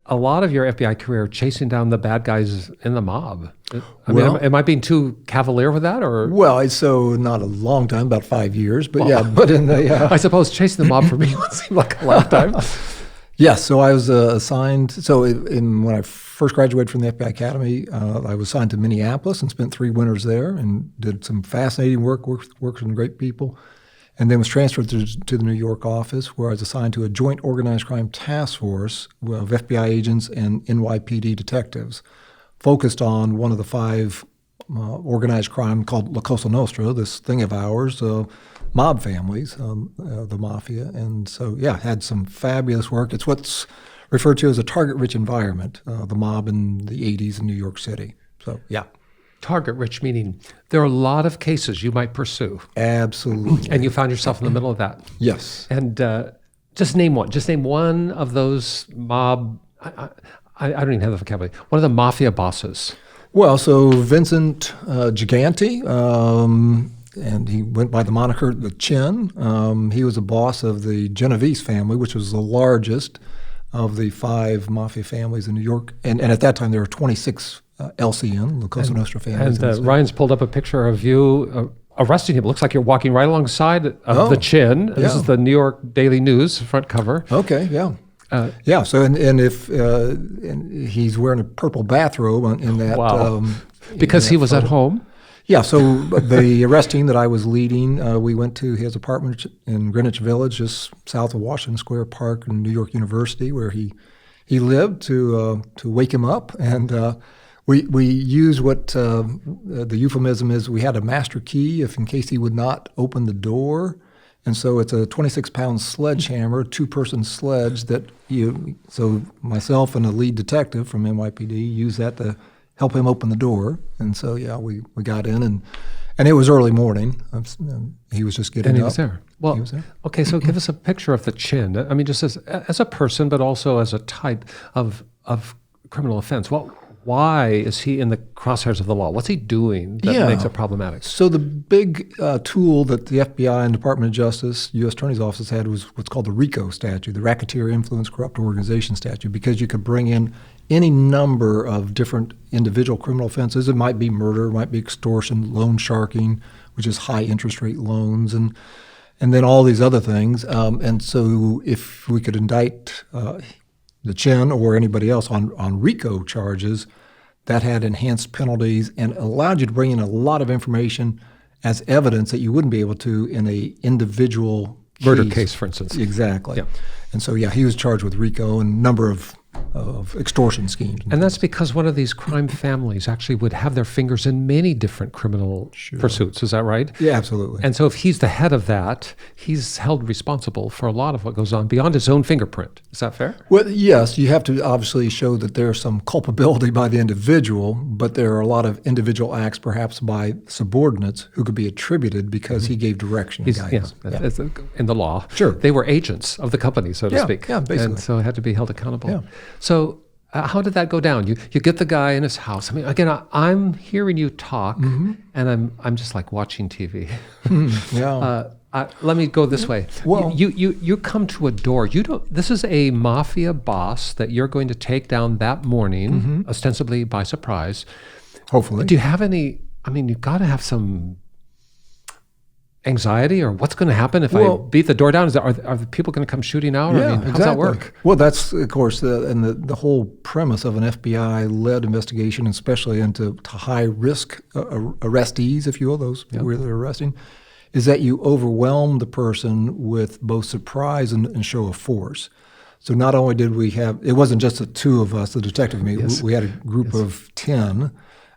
a lot of your FBI career chasing down the bad guys in the mob. I mean, am I being too cavalier with that, or? Well, so not a long time, about 5 years, but yeah. But in the I suppose chasing the mob for me would seem like a lifetime. Yes, so I was assigned. So when I first graduated from the FBI Academy, I was assigned to Minneapolis and spent 3 winters there and did some fascinating worked with some great people. And then was transferred to the New York office, where I was assigned to a joint organized crime task force of FBI agents and NYPD detectives, focused on one of the 5 organized crime called La Cosa Nostra, this thing of ours, mob families, the mafia. And so, yeah, had some fabulous work. It's what's referred to as a target-rich environment, the mob in the 80s in New York City. So, yeah. Target-rich meaning there are a lot of cases you might pursue. Absolutely. And you found yourself in the middle of that. Yes. And just name one. Just name one of those mob, I don't even have the vocabulary, one of the mafia bosses. Well, so Vincent Gigante, and he went by the moniker the Chin. He was a boss of the Genovese family, which was the largest of the 5 mafia families in New York. And at that time, there were 26 LCN, La Cosa Nostra families. And Ryan's pulled up a picture of you arresting him. It looks like you're walking right alongside of the Chin. This is the New York Daily News front cover. Okay, yeah. Yeah, so and if and he's wearing a purple bathrobe in that. Wow. Because he was at home? Yeah, so the arrest team that I was leading, we went to his apartment in Greenwich Village, just south of Washington Square Park in New York University, where he lived, to wake him up. And we used what the euphemism is, we had a master key in case he would not open the door. And so it's a 26-pound sledgehammer, 2-person sledge so myself and a lead detective from NYPD used that to help him open the door. And so, yeah, we got in, and it was early morning. He was just getting up. And he was there. Well, he was there. Okay, so give us a picture of the Chin. I mean, just as a person, but also as a type of criminal offense. Why is he in the crosshairs of the law? What's he doing that makes it problematic? So the big tool that the FBI and Department of Justice, U.S. Attorney's Office had was what's called the RICO statute, the Racketeer Influence Corrupt Organization statute, because you could bring in any number of different individual criminal offenses. It might be murder, it might be extortion, loan sharking, which is high interest rate loans, and then all these other things. And so if we could indict the Chin or anybody else on RICO charges, that had enhanced penalties and allowed you to bring in a lot of information as evidence that you wouldn't be able to in a individual murder case, for instance. Exactly. Yeah. And so, yeah, he was charged with RICO and a number of extortion schemes. And that's because one of these crime families actually would have their fingers in many different criminal pursuits. Is that right? Yeah, absolutely. And so if he's the head of that, he's held responsible for a lot of what goes on beyond his own fingerprint. Is that fair? Well, yes. You have to obviously show that there's some culpability by the individual, but there are a lot of individual acts perhaps by subordinates who could be attributed because he gave direction and guidance. Yeah, in the law. Sure. They were agents of the company, so to speak. Yeah, basically. And so had to be held accountable. Yeah. So how did that go down? You get the guy in his house. I mean, again, I'm hearing you talk, and I'm just like watching TV. Let me go this way. Well, you come to a door. You don't. This is a mafia boss that you're going to take down that morning, ostensibly by surprise. Hopefully. Do you have any? I mean, you've got to have some anxiety, or what's going to happen if I beat the door down? Are the people going to come shooting out? Yeah, I mean, how does that work? Well, that's, of course, the whole premise of an FBI-led investigation, especially into high-risk arrestees, if you will, those who they're arresting, is that you overwhelm the person with both surprise and show of force. So not only did we have, it wasn't just the 2 of us, the detective and me, we had a group of 10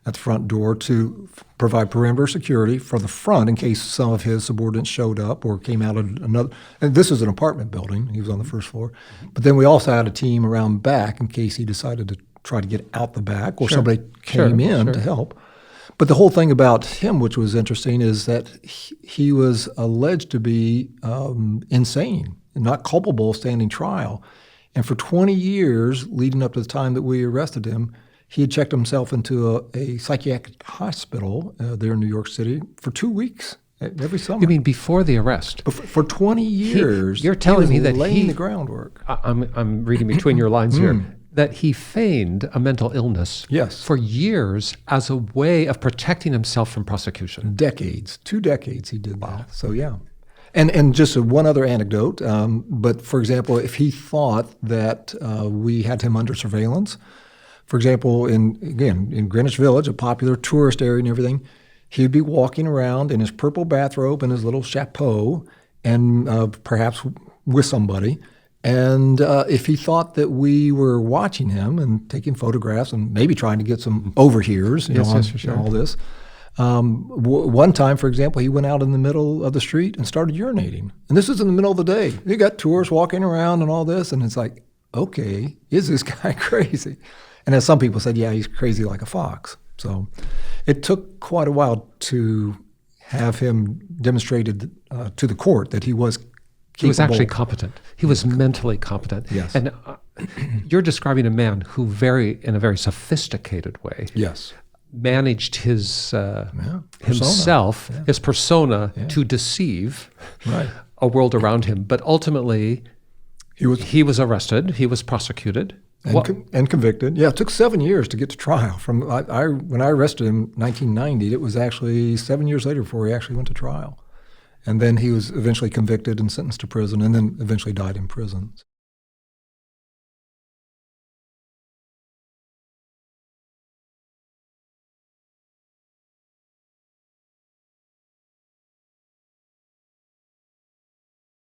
at the front door to provide perimeter security for the front in case some of his subordinates showed up or came out of another. And this is an apartment building. He was on the first floor. But then we also had a team around back in case he decided to try to get out the back or somebody came in to help. But the whole thing about him, which was interesting, is that he was alleged to be insane and not culpable standing trial. And for 20 years leading up to the time that we arrested him, he had checked himself into a psychiatric hospital there in New York City for 2 weeks every summer. You mean before the arrest? For 20 years, you're telling me that laying the groundwork. I'm reading between your lines here. that he feigned a mental illness Yes. for years as a way of protecting himself from prosecution. Decades, 2 decades he did that. So yeah. And just one other anecdote, but for example, if he thought that we had him under surveillance, for example, in Greenwich Village, a popular tourist area and everything, he'd be walking around in his purple bathrobe and his little chapeau, and perhaps with somebody. And if he thought that we were watching him and taking photographs and maybe trying to get some overhears, For sure. all this. One time, for example, he went out in the middle of the street and started urinating. And this was in the middle of the day. You got tourists walking around and all this, and it's like, okay, is this guy crazy? And as some people said, yeah, he's crazy like a fox. So it took quite a while to have him demonstrated to the court that he was capable. He was actually competent. He was mentally competent. Yes. And you're describing a man who in a very sophisticated way, Yes. managed his himself, persona. his persona, to deceive a world around him. But ultimately, he was arrested. He was prosecuted. And convicted. Yeah, it took 7 years to get to trial. When I arrested him in 1990, it was actually 7 years later before he actually went to trial. And then he was eventually convicted and sentenced to prison, and then eventually died in prison.